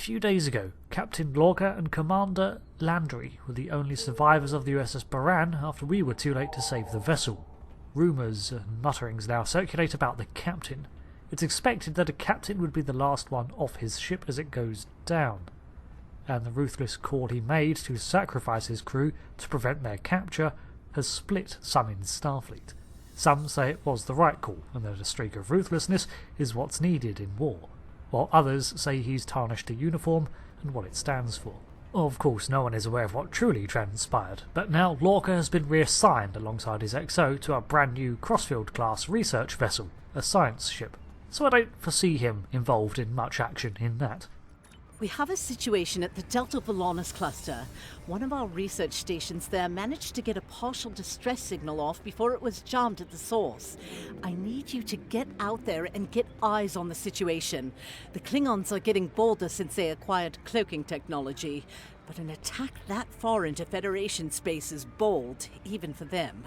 few days ago, Captain Lorca and Commander Landry were the only survivors of the USS Baran after we were too late to save the vessel. Rumours and mutterings now circulate about the captain. It's expected that a captain would be the last one off his ship as it goes down, and the ruthless call he made to sacrifice his crew to prevent their capture has split some in Starfleet. Some say it was the right call, and that a streak of ruthlessness is what's needed in war, while others say he's tarnished the uniform and what it stands for. Of course, no one is aware of what truly transpired, but now Lorca has been reassigned alongside his XO to a brand new Crossfield-class research vessel, a science ship, so I don't foresee him involved in much action in that. We have a situation at the Delta Volanus cluster. One of our research stations there managed to get a partial distress signal off before it was jammed at the source. I need you to get out there and get eyes on the situation. The Klingons are getting bolder since they acquired cloaking technology, but an attack that far into Federation space is bold, even for them.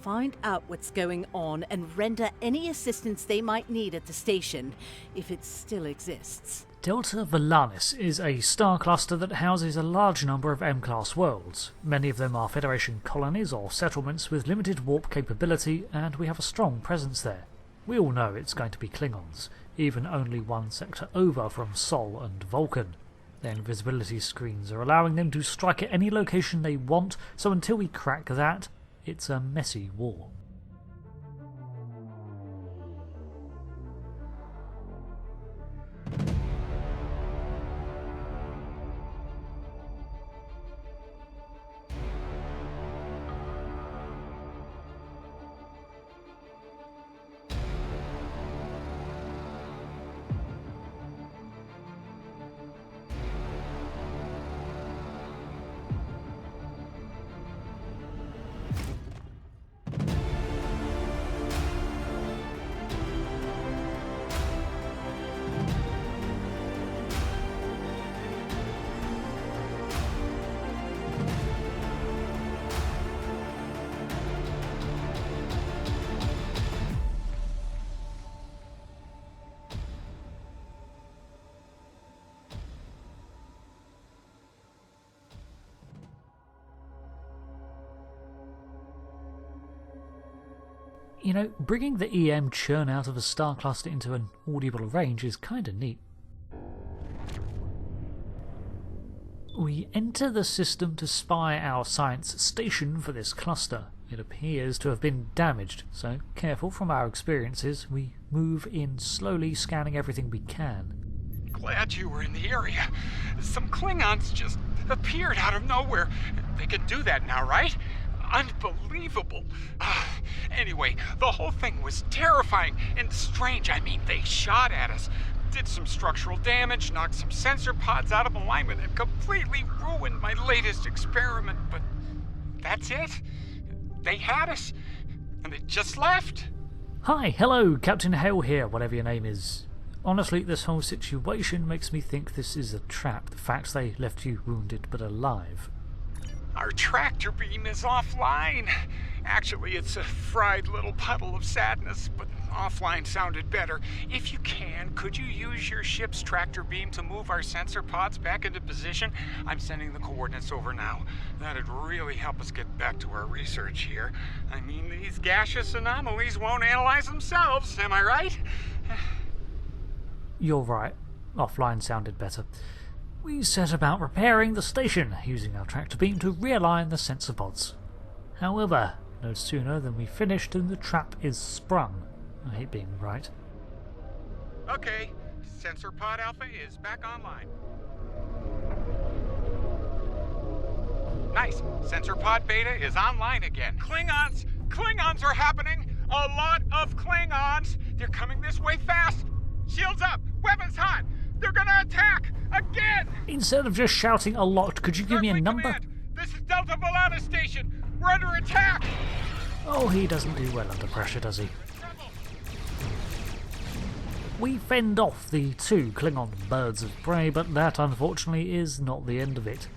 Find out what's going on and render any assistance they might need at the station, if it still exists. Delta Volanus is a star cluster that houses a large number of M-class worlds. Many of them are Federation colonies or settlements with limited warp capability, and we have a strong presence there. We all know it's going to be Klingons, even only one sector over from Sol and Vulcan. Their invisibility screens are allowing them to strike at any location they want, so until we crack that, it's a messy war. You know, bringing the EM churn out of a star cluster into an audible range is kinda neat. We enter the system to spy our science station for this cluster. It appears to have been damaged, so careful from our experiences, we move in slowly, scanning everything we can. Glad you were in the area. Some Klingons just appeared out of nowhere. They can do that now, right? Unbelievable. Anyway, the whole thing was terrifying and strange. I mean, they shot at us, did some structural damage, knocked some sensor pods out of alignment, and completely ruined my latest experiment. But that's it. They had us, and they just left. Hi, hello, Captain Hale here, whatever your name is. Honestly, this whole situation makes me think this is a trap, the fact they left you wounded but alive. Our tractor beam is offline. Actually, it's a fried little puddle of sadness, but offline sounded better. If you can, could you use your ship's tractor beam to move our sensor pods back into position? I'm sending the coordinates over now. That'd really help us get back to our research here. I mean, these gaseous anomalies won't analyze themselves, am I right? You're right. Offline sounded better. We set about repairing the station, using our tractor beam to realign the sensor pods. However, no sooner than we finished than the trap is sprung. I hate being right. Okay, sensor pod alpha is back online. Nice, sensor pod beta is online again. Klingons are happening! A lot of Klingons! They're coming this way fast! Shields up, weapons hot! They're gonna attack! Again! Instead of just shouting a lot, could you give me a number? Command, this is Delta Volanus Station! We're under attack! Oh, he doesn't do well under pressure, does he? We fend off the two Klingon birds of prey, but that unfortunately is not the end of it.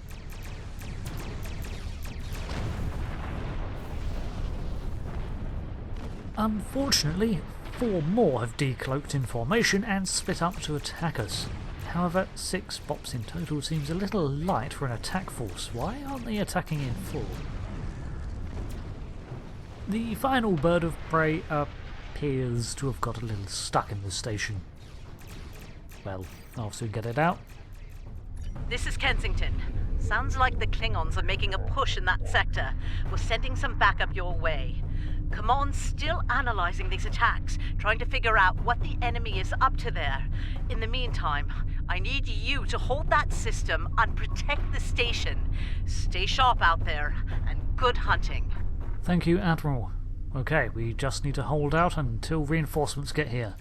Unfortunately, 4 more have decloaked in formation and split up to attack us. However, 6 bops in total seems a little light for an attack force. Why aren't they attacking in full? The final bird of prey appears to have got a little stuck in the station. Well, I'll soon get it out. This is Kensington. Sounds like the Klingons are making a push in that sector. We're sending some backup your way. Command's still analyzing these attacks, trying to figure out what the enemy is up to there. In the meantime, I need you to hold that system and protect the station. Stay sharp out there, and good hunting. Thank you, Admiral. Okay, we just need to hold out until reinforcements get here.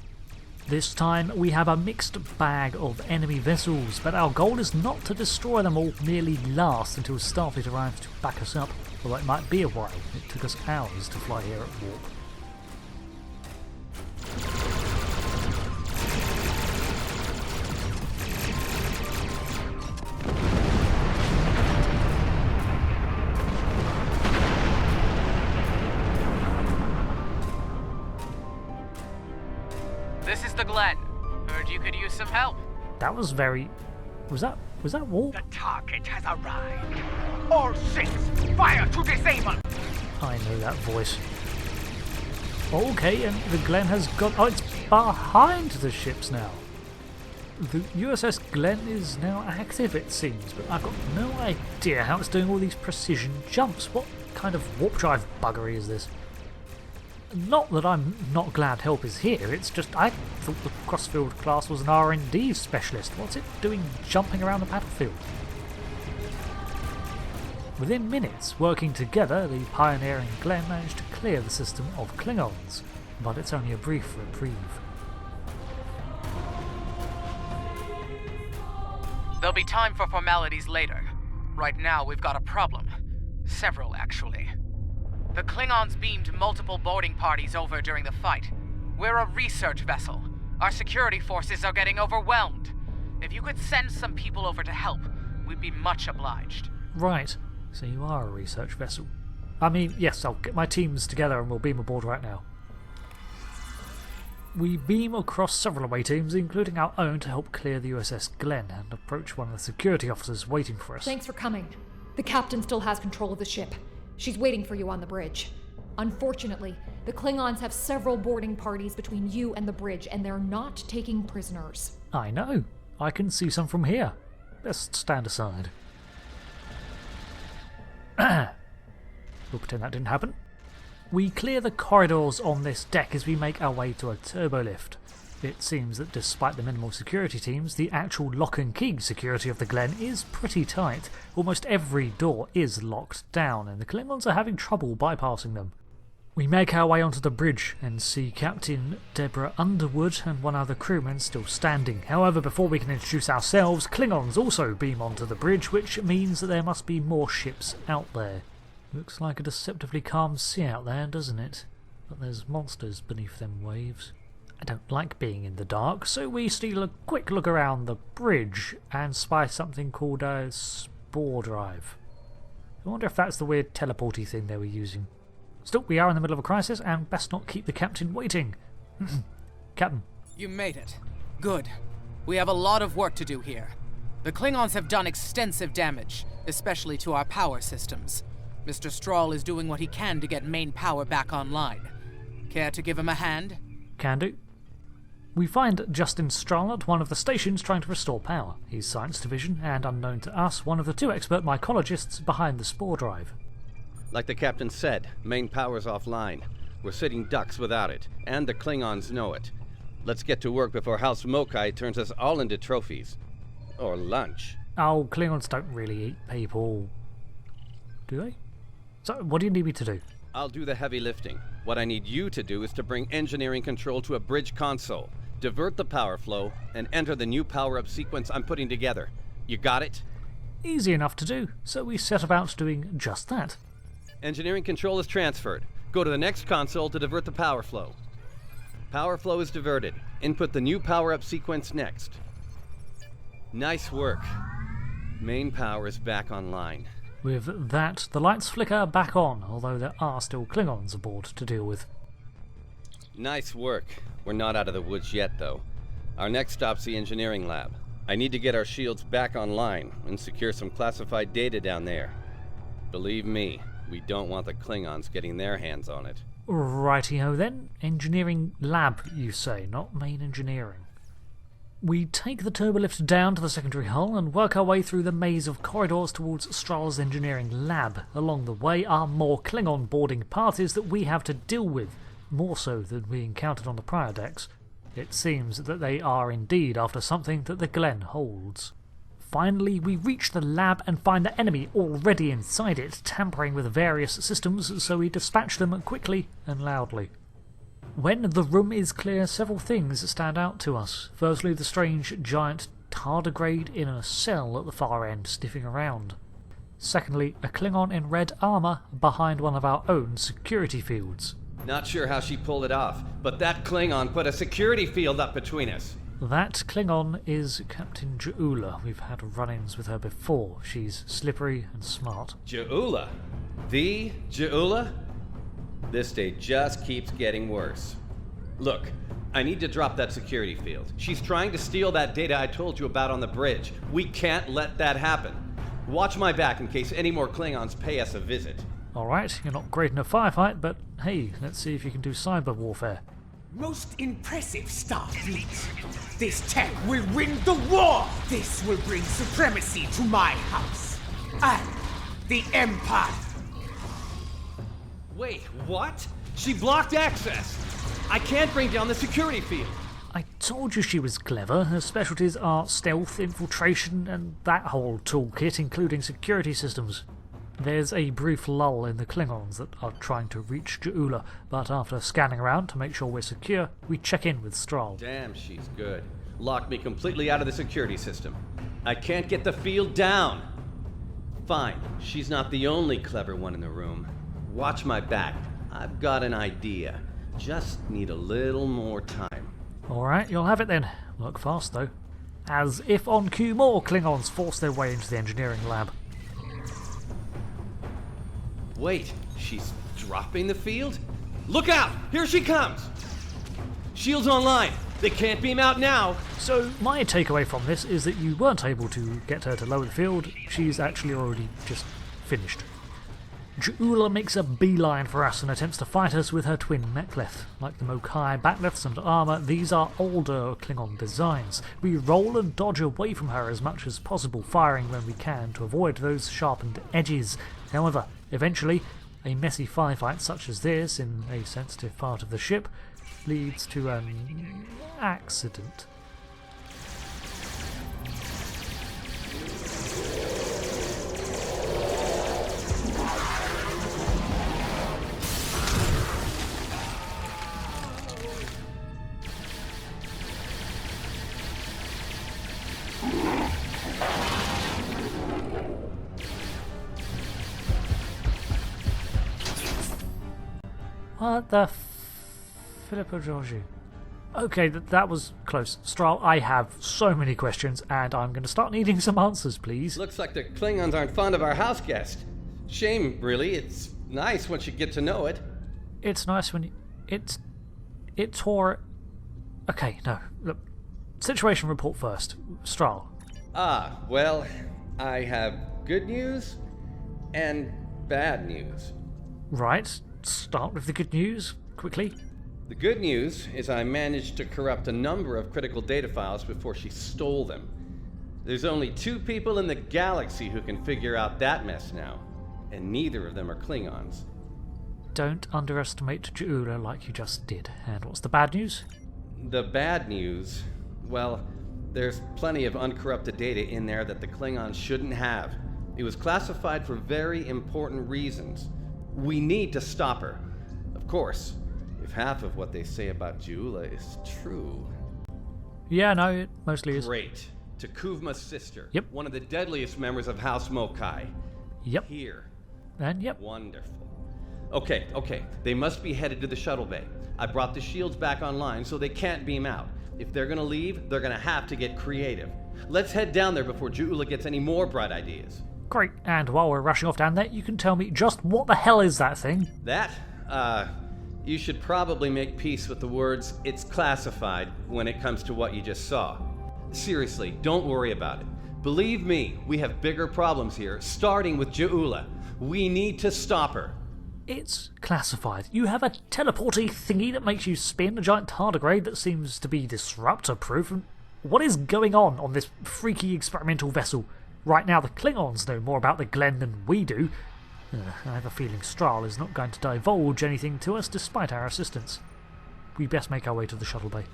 This time we have a mixed bag of enemy vessels, but our goal is not to destroy them all, merely last until Starfleet arrives to back us up, although it might be a while. It took us hours to fly here at warp. This is the Glenn. Heard you could use some help. That was very... Was that warp? The target has arrived. All ships, fire to disable! I know that voice. Okay, and the Glenn has got... Oh, it's behind the ships now. The USS Glenn is now active, it seems, but I've got no idea how it's doing all these precision jumps. What kind of warp drive buggery is this? Not that I'm not glad help is here, it's just I thought the Crossfield class was an R&D specialist. What's it doing jumping around the battlefield? Within minutes, working together, the pioneering Glenn managed to clear the system of Klingons, but it's only a brief reprieve. There'll be time for formalities later. Right now we've got a problem. Several, actually. The Klingons beamed multiple boarding parties over during the fight. We're a research vessel. Our security forces are getting overwhelmed. If you could send some people over to help, we'd be much obliged. Right, so you are a research vessel. I mean, yes, I'll get my teams together and we'll beam aboard right now. We beam across several away teams, including our own, to help clear the USS Glenn and approach one of the security officers waiting for us. Thanks for coming. The captain still has control of the ship. She's waiting for you on the bridge. Unfortunately, the Klingons have several boarding parties between you and the bridge, and they're not taking prisoners. I know. I can see some from here. Best stand aside. We'll pretend that didn't happen. We clear the corridors on this deck as we make our way to a turbolift. It seems that despite the minimal security teams, the actual lock and key security of the Glenn is pretty tight. Almost every door is locked down, and the Klingons are having trouble bypassing them. We make our way onto the bridge and see Captain Deborah Underwood and one other crewman still standing. However, before we can introduce ourselves, Klingons also beam onto the bridge, which means that there must be more ships out there. Looks like a deceptively calm sea out there, doesn't it? But there's monsters beneath them waves. I don't like being in the dark, so we steal a quick look around the bridge and spy something called a spore drive. I wonder if that's the weird teleporty thing they were using. Still, we are in the middle of a crisis and best not keep the captain waiting. Captain. You made it. Good. We have a lot of work to do here. The Klingons have done extensive damage, especially to our power systems. Mr. Strahl is doing what he can to get main power back online. Care to give him a hand? Can do. We find Justin Strahl at one of the stations trying to restore power. He's Science Division, and unknown to us, one of the 2 expert mycologists behind the spore drive. Like the captain said, main power's offline. We're sitting ducks without it, and the Klingons know it. Let's get to work before House Mokai turns us all into trophies. Or lunch. Oh, Klingons don't really eat people. Do they? So, what do you need me to do? I'll do the heavy lifting. What I need you to do is to bring engineering control to a bridge console, divert the power flow, and enter the new power-up sequence I'm putting together. You got it? Easy enough to do, so we set about doing just that. Engineering control is transferred. Go to the next console to divert the power flow. Power flow is diverted. Input the new power-up sequence next. Nice work. Main power is back online. With that, the lights flicker back on, although there are still Klingons aboard to deal with. Nice work. We're not out of the woods yet, though. Our next stop's the engineering lab. I need to get our shields back online and secure some classified data down there. Believe me, we don't want the Klingons getting their hands on it. Righty-ho then. Engineering lab, you say, not main engineering. We take the turbolift down to the secondary hull and work our way through the maze of corridors towards Stral's engineering lab. Along the way are more Klingon boarding parties that we have to deal with, more so than we encountered on the prior decks. It seems that they are indeed after something that the Glenn holds. Finally, we reach the lab and find the enemy already inside it, tampering with various systems, so we dispatch them quickly and loudly. When the room is clear, several things stand out to us. Firstly, the strange giant tardigrade in a cell at the far end, sniffing around. Secondly, a Klingon in red armour behind one of our own security fields. Not sure how she pulled it off, but that Klingon put a security field up between us. That Klingon is Captain Juula. We've had run-ins with her before. She's slippery and smart. Juula? The Juula? This day just keeps getting worse. Look, I need to drop that security field. She's trying to steal that data I told you about on the bridge. We can't let that happen. Watch my back in case any more Klingons pay us a visit. Alright, you're not great in a firefight, but hey, let's see if you can do cyber warfare. Most impressive, Starfleet. This tech will win the war. This will bring supremacy to my house. And the Empire. Wait, what? She blocked access! I can't bring down the security field! I told you she was clever. Her specialties are stealth, infiltration, and that whole toolkit, including security systems. There's a brief lull in the Klingons that are trying to reach Juula, but after scanning around to make sure we're secure, we check in with Stral. Damn, she's good. Locked me completely out of the security system. I can't get the field down! Fine, she's not the only clever one in the room. Watch my back. I've got an idea. Just need a little more time. Alright, you'll have it then. Work fast though. As if on cue, more Klingons force their way into the engineering lab. Wait, she's dropping the field? Look out! Here she comes! Shields online! They can't beam out now! So my takeaway from this is that you weren't able to get her to lower the field. She's actually already just finished. Juula makes a beeline for us and attempts to fight us with her twin mek'leth. Like the Mokai backleths and armour, these are older Klingon designs. We roll and dodge away from her as much as possible, firing when we can to avoid those sharpened edges. However, eventually, a messy firefight such as this in a sensitive part of the ship leads to an accident. What the Filippo Georgiou? Okay, that was close. Stral, I have so many questions, and I'm going to start needing some answers, please. Looks like the Klingons aren't fond of our house guest. Shame, really. It's nice once you get to know it. It's nice when you... It tore... Okay, no. Look. Situation report first. Stral. Ah, well, I have good news and bad news. Right. Start with the good news, quickly. The good news is I managed to corrupt a number of critical data files before she stole them. There's only 2 people in the galaxy who can figure out that mess now, and neither of them are Klingons. Don't underestimate Juula like you just did. And what's the bad news? The bad news? Well, there's plenty of uncorrupted data in there that the Klingons shouldn't have. It was classified for very important reasons. We need to stop her. Of course, if half of what they say about Juula is true. Yeah, no, it mostly is. Great. Takuvma's sister. Yep. One of the deadliest members of House Mokai. Yep. Here. And yep. Wonderful. Okay. They must be headed to the shuttle bay. I brought the shields back online so they can't beam out. If they're gonna leave, they're gonna have to get creative. Let's head down there before Juula gets any more bright ideas. Great, and while we're rushing off down there, you can tell me just what the hell is that thing? That? You should probably make peace with the words, "it's classified," when it comes to what you just saw. Seriously, don't worry about it. Believe me, we have bigger problems here, starting with Ja'ula. We need to stop her. It's classified. You have a teleporty thingy that makes you spin, a giant tardigrade that seems to be disruptor-proof. And what is going on this freaky experimental vessel? Right now, the Klingons know more about the Glenn than we do. I have a feeling Strahl is not going to divulge anything to us despite our assistance. We best make our way to the shuttle bay.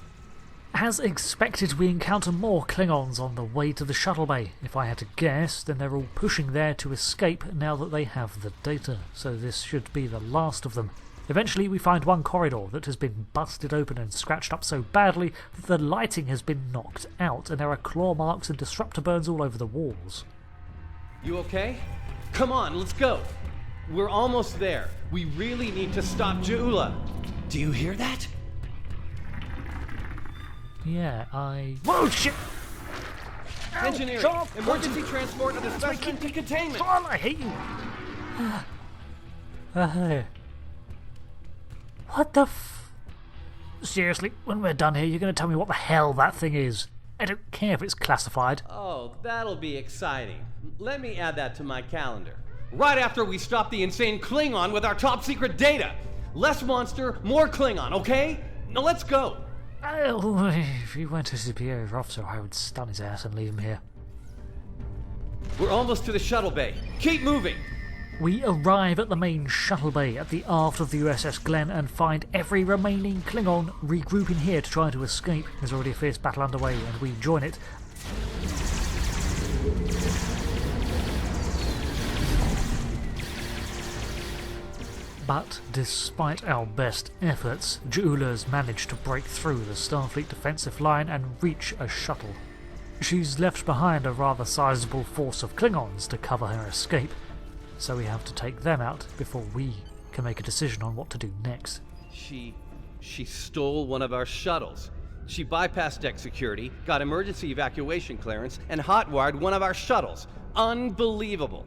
As expected, we encounter more Klingons on the way to the shuttle bay. If I had to guess, then they're all pushing there to escape now that they have the data, so this should be the last of them. Eventually we find one corridor that has been busted open and scratched up so badly that the lighting has been knocked out, and there are claw marks and disruptor burns all over the walls. You okay? Come on, let's go! We're almost there. We really need to stop Ja'ula. Do you hear that? Yeah, Whoa, shit! Engineering! Ow, Emergency transport of the specimen to containment! John, I hate you! What the Seriously, when we're done here, you're going to tell me what the hell that thing is. I don't care if it's classified. Oh, that'll be exciting. Let me add that to my calendar. Right after we stop the insane Klingon with our top secret data! Less monster, more Klingon, okay? Now let's go! Oh, if he went to superior officer, I would stun his ass and leave him here. We're almost to the shuttle bay. Keep moving! We arrive at the main shuttle bay at the aft of the USS Glenn and find every remaining Klingon regrouping here to try to escape. There's already a fierce battle underway and we join it. But despite our best efforts, Ja'ula's managed to break through the Starfleet defensive line and reach a shuttle. She's left behind a rather sizable force of Klingons to cover her escape, so we have to take them out before we can make a decision on what to do next. She stole one of our shuttles. She bypassed deck security, got emergency evacuation clearance, and hotwired one of our shuttles. Unbelievable.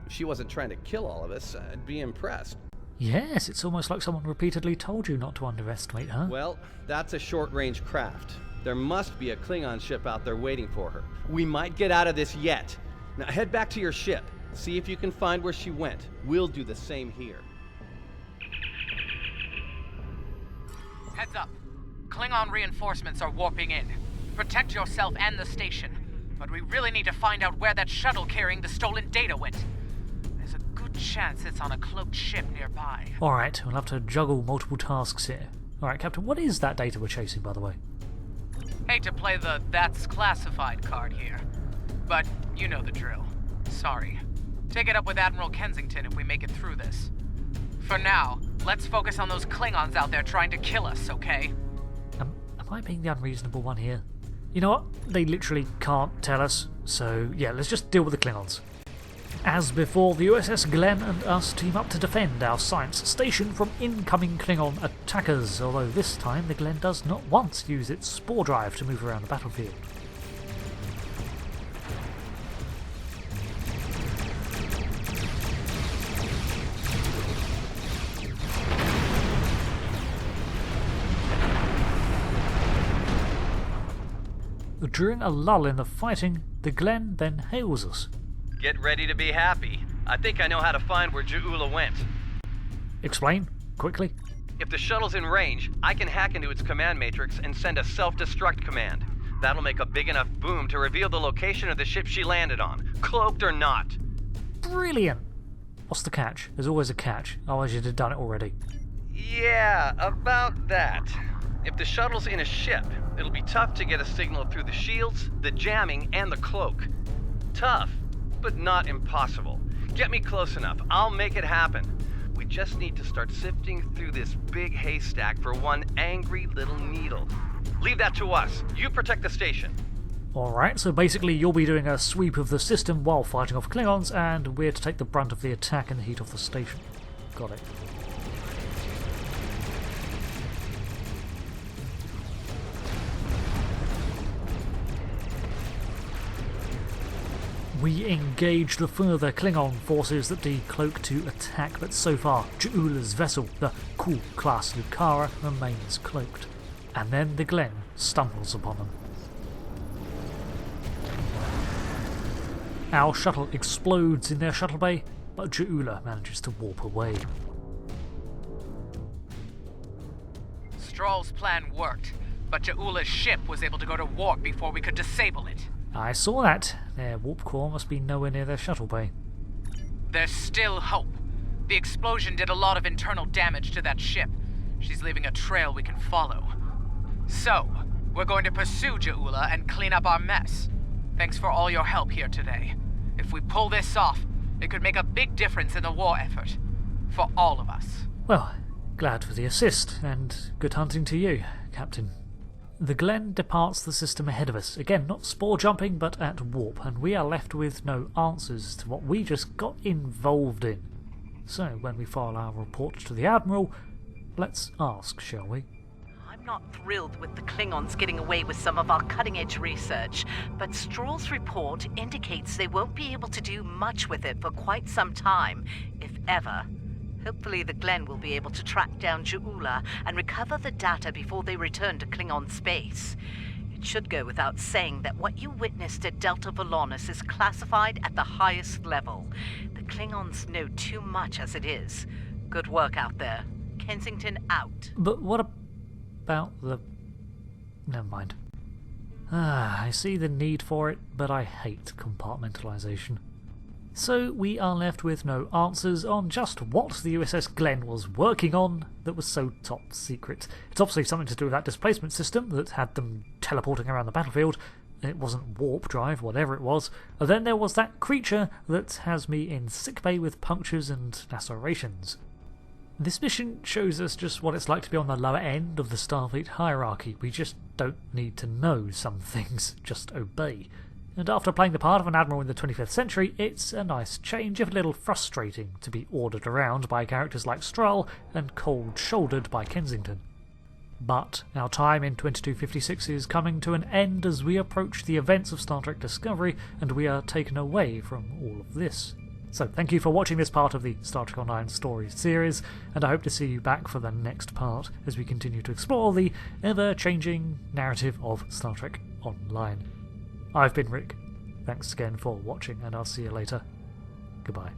If she wasn't trying to kill all of us, I'd be impressed. Yes, it's almost like someone repeatedly told you not to underestimate her. Well, that's a short-range craft. There must be a Klingon ship out there waiting for her. We might get out of this yet. Now head back to your ship. See if you can find where she went. We'll do the same here. Heads up. Klingon reinforcements are warping in. Protect yourself and the station. But we really need to find out where that shuttle carrying the stolen data went. There's a good chance it's on a cloaked ship nearby. Alright, we'll have to juggle multiple tasks here. Alright, Captain, what is that data we're chasing, by the way? Hate to play the "that's classified" card here, but you know the drill. Sorry. Take it up with Admiral Kensington if we make it through this. For now, let's focus on those Klingons out there trying to kill us, okay? Am I being the unreasonable one here? You know what? They literally can't tell us, so yeah, let's just deal with the Klingons. As before, the USS Glenn and us team up to defend our science station from incoming Klingon attackers, although this time the Glenn does not once use its spore drive to move around the battlefield. During a lull in the fighting, the Glenn then hails us. Get ready to be happy. I think I know how to find where Ja'ula went. Explain, quickly. If the shuttle's in range, I can hack into its command matrix and send a self-destruct command. That'll make a big enough boom to reveal the location of the ship she landed on, cloaked or not. Brilliant! What's the catch? There's always a catch, otherwise you'd have done it already. Yeah, about that. If the shuttle's in a ship, it'll be tough to get a signal through the shields, the jamming, and the cloak. Tough, but not impossible. Get me close enough, I'll make it happen. We just need to start sifting through this big haystack for one angry little needle. Leave that to us. You protect the station. Alright, so basically you'll be doing a sweep of the system while fighting off Klingons, and we're to take the brunt of the attack and the heat off the station. Got it. We engage the further Klingon forces that decloak to attack, but so far Ja'ula's vessel, the Cool class Lucara, remains cloaked. And then the Glenn stumbles upon them. Our shuttle explodes in their shuttle bay, but Ja'ula manages to warp away. Stroll's plan worked, but Ja'ula's ship was able to go to warp before we could disable it. I saw that. Their warp core must be nowhere near their shuttle bay. There's still hope. The explosion did a lot of internal damage to that ship. She's leaving a trail we can follow. So, we're going to pursue Ja'ula and clean up our mess. Thanks for all your help here today. If we pull this off, it could make a big difference in the war effort. For all of us. Well, glad for the assist, and good hunting to you, Captain. The Glenn departs the system ahead of us, again not spore jumping but at warp, and we are left with no answers to what we just got involved in. So when we file our report to the Admiral, let's ask, shall we? I'm not thrilled with the Klingons getting away with some of our cutting-edge research, but Stroll's report indicates they won't be able to do much with it for quite some time, if ever. Hopefully the Glenn will be able to track down Ja'ula and recover the data before they return to Klingon space. It should go without saying that what you witnessed at Delta Volanus is classified at the highest level. The Klingons know too much as it is. Good work out there. Kensington out. But what about the... Never mind. I see the need for it, but I hate compartmentalization. So we are left with no answers on just what the USS Glenn was working on that was so top secret. It's obviously something to do with that displacement system that had them teleporting around the battlefield. It wasn't warp drive, whatever it was. And then there was that creature that has me in sickbay with punctures and lacerations. This mission shows us just what it's like to be on the lower end of the Starfleet hierarchy. We just don't need to know some things, just obey. And after playing the part of an admiral in the 25th century, it's a nice change, if a little frustrating, to be ordered around by characters like Stroll and cold-shouldered by Kensington. But our time in 2256 is coming to an end as we approach the events of Star Trek Discovery, and we are taken away from all of this. So thank you for watching this part of the Star Trek Online Stories series, and I hope to see you back for the next part as we continue to explore the ever-changing narrative of Star Trek Online. I've been Rick. Thanks again for watching, and I'll see you later. Goodbye.